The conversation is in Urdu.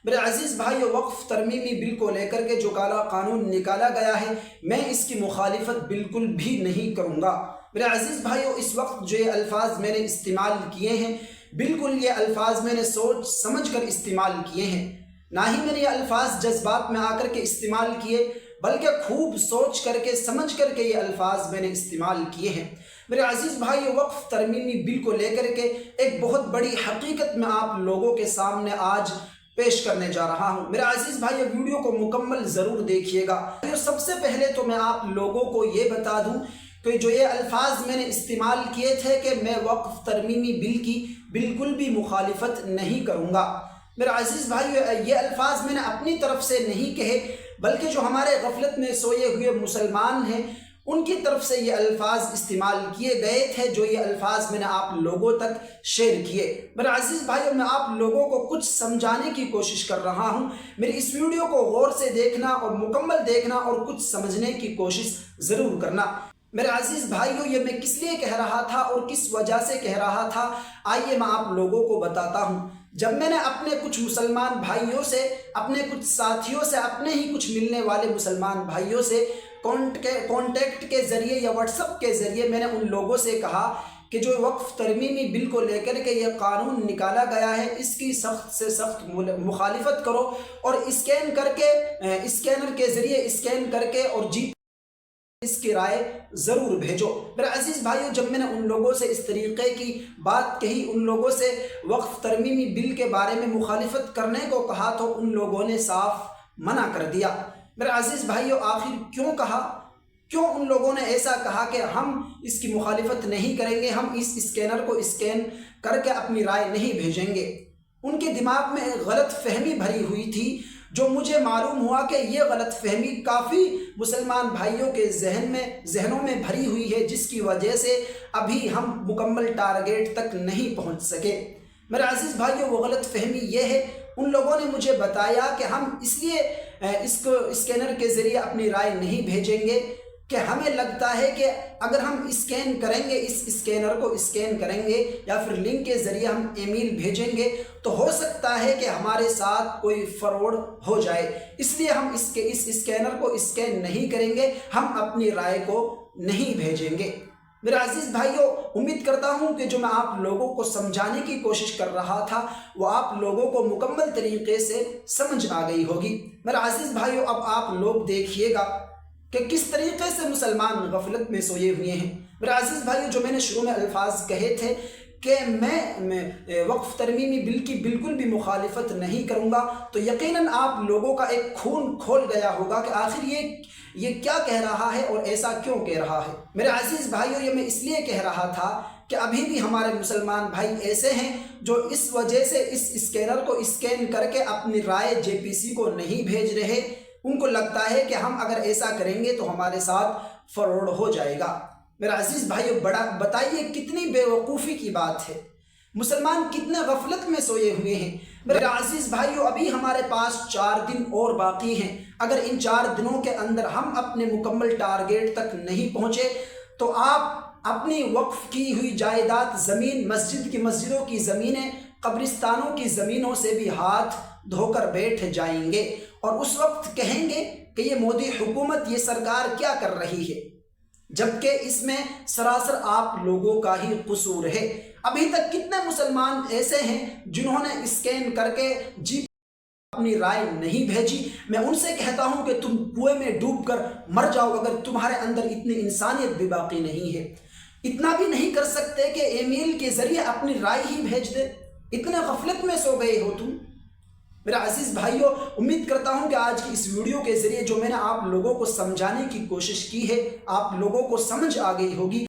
میرے عزیز بھائیو، وقف ترمیمی بل کو لے کر کے جو کالا قانون نکالا گیا ہے، میں اس کی مخالفت بالکل بھی نہیں کروں گا۔ میرے عزیز بھائیو، اس وقت جو یہ الفاظ میں نے استعمال کیے ہیں، بالکل یہ الفاظ میں نے سوچ سمجھ کر استعمال کیے ہیں۔ نہ ہی میں نے یہ الفاظ جذبات میں آ کر کے استعمال کیے، بلکہ خوب سوچ کر کے سمجھ کر کے یہ الفاظ میں نے استعمال کیے ہیں۔ میرے عزیز بھائیو، وقف ترمیمی بل کو لے کر کے ایک بہت بڑی حقیقت میں آپ لوگوں کے سامنے آج پیش کرنے جا رہا ہوں۔ میرے عزیز بھائیو، ویڈیو کو مکمل ضرور دیکھیے گا۔ سب سے پہلے تو میں آپ لوگوں کو یہ بتا دوں کہ جو یہ الفاظ میں نے استعمال کیے تھے کہ میں وقف ترمیمی بل کی بالکل بھی مخالفت نہیں کروں گا، میرے عزیز بھائیو، یہ الفاظ میں نے اپنی طرف سے نہیں کہے، بلکہ جو ہمارے غفلت میں سوئے ہوئے مسلمان ہیں ان کی طرف سے یہ الفاظ استعمال کیے گئے تھے، جو یہ الفاظ میں نے آپ لوگوں تک شیئر کیے۔ میرے عزیز بھائیو، میں آپ لوگوں کو کچھ سمجھانے کی کوشش کر رہا ہوں۔ میری اس ویڈیو کو غور سے دیکھنا اور مکمل دیکھنا اور کچھ سمجھنے کی کوشش ضرور کرنا۔ میرے عزیز بھائیو، یہ میں کس لیے کہہ رہا تھا اور کس وجہ سے کہہ رہا تھا، آئیے میں آپ لوگوں کو بتاتا ہوں۔ جب میں نے اپنے کچھ مسلمان بھائیوں سے، اپنے کچھ ساتھیوں سے، اپنے ہی کچھ ملنے والے مسلمان بھائیوں سے کانٹیکٹ کے ذریعے یا واٹس ایپ کے ذریعے میں نے ان لوگوں سے کہا کہ جو وقف ترمیمی بل کو لے کر کے یہ قانون نکالا گیا ہے، اس کی سخت سے سخت مخالفت کرو اور اسکین کر کے، اسکینر کے ذریعے اسکین کر کے اور اس کی رائے ضرور بھیجو۔ میرے عزیز بھائیو، جب میں نے ان لوگوں سے اس طریقے کی بات کہی، ان لوگوں سے وقف ترمیمی بل کے بارے میں مخالفت کرنے کو کہا، تو ان لوگوں نے صاف منع کر دیا۔ میرے عزیز بھائیو، آخر کیوں کہا؟ کیوں ان لوگوں نے ایسا کہا کہ ہم اس کی مخالفت نہیں کریں گے، ہم اس اسکینر کو اسکین کر کے اپنی رائے نہیں بھیجیں گے؟ ان کے دماغ میں ایک غلط فہمی بھری ہوئی تھی، جو مجھے معلوم ہوا کہ یہ غلط فہمی کافی مسلمان بھائیوں کے ذہنوں میں بھری ہوئی ہے، جس کی وجہ سے ابھی ہم مکمل ٹارگیٹ تک نہیں پہنچ سکے۔ میرے عزیز بھائیوں، وہ غلط فہمی یہ ہے، ان لوگوں نے مجھے بتایا کہ ہم اس لیے اس کو اسکینر کے ذریعے اپنی رائے نہیں بھیجیں گے کہ ہمیں لگتا ہے کہ اگر ہم اسکین کریں گے، اس اسکینر کو اسکین کریں گے یا پھر لنک کے ذریعے ہم ای میل بھیجیں گے، تو ہو سکتا ہے کہ ہمارے ساتھ کوئی فراڈ ہو جائے، اس لیے ہم اس اسکینر کو اسکین نہیں کریں گے، ہم اپنی رائے کو نہیں بھیجیں گے۔ میرے عزیز بھائیوں، امید کرتا ہوں کہ جو میں آپ لوگوں کو سمجھانے کی کوشش کر رہا تھا وہ آپ لوگوں کو مکمل طریقے سے سمجھ آ گئی ہوگی۔ میرے عزیز بھائیوں، اب آپ لوگ دیکھیے گا کہ کس طریقے سے مسلمان غفلت میں سوئے ہوئے ہیں۔ میرے عزیز بھائیوں، جو میں نے شروع میں الفاظ کہے تھے کہ میں وقف ترمیمی بل کی بالکل بھی مخالفت نہیں کروں گا، تو یقیناً آپ لوگوں کا ایک خون کھول گیا ہوگا کہ آخر یہ کیا کہہ رہا ہے اور ایسا کیوں کہہ رہا ہے۔ میرے عزیز بھائیوں، یہ میں اس لیے کہہ رہا تھا کہ ابھی بھی ہمارے مسلمان بھائی ایسے ہیں جو اس وجہ سے اس اسکینر کو اسکین کر کے اپنی رائے جے پی سی کو نہیں بھیج رہے، ان کو لگتا ہے کہ ہم اگر ایسا کریں گے تو ہمارے ساتھ فراڈ ہو جائے گا۔ میرا عزیز بھائیو، بتائیے کتنی بے وقوفی کی بات ہے، مسلمان کتنے غفلت میں سوئے ہوئے ہیں۔ میرا عزیز بھائیو، ابھی ہمارے پاس 4 دن اور باقی ہیں، اگر ان 4 دنوں کے اندر ہم اپنے مکمل ٹارگیٹ تک نہیں پہنچے تو آپ اپنی وقف کی ہوئی جائیداد، زمین، مسجدوں کی زمینیں، قبرستانوں کی زمینوں سے بھی ہاتھ دھو کر بیٹھ جائیں گے اور اس وقت کہیں گے کہ یہ مودی حکومت، یہ سرکار کیا کر رہی ہے، جبکہ اس میں سراسر آپ لوگوں کا ہی قصور ہے۔ ابھی تک کتنے مسلمان ایسے ہیں جنہوں نے اسکین کر کے اپنی رائے نہیں بھیجی؟ میں ان سے کہتا ہوں کہ تم کنویں میں ڈوب کر مر جاؤ اگر تمہارے اندر اتنی انسانیت بھی باقی نہیں ہے۔ اتنا بھی نہیں کر سکتے کہ ای میل کے ذریعے اپنی رائے ہی بھیج دے؟ اتنے غفلت میں سو گئے ہو تم۔ میرا عزیز بھائیوں، امید کرتا ہوں کہ آج کی اس ویڈیو کے ذریعے جو میں نے آپ لوگوں کو سمجھانے کی کوشش کی ہے، آپ لوگوں کو سمجھ آ گئی ہوگی۔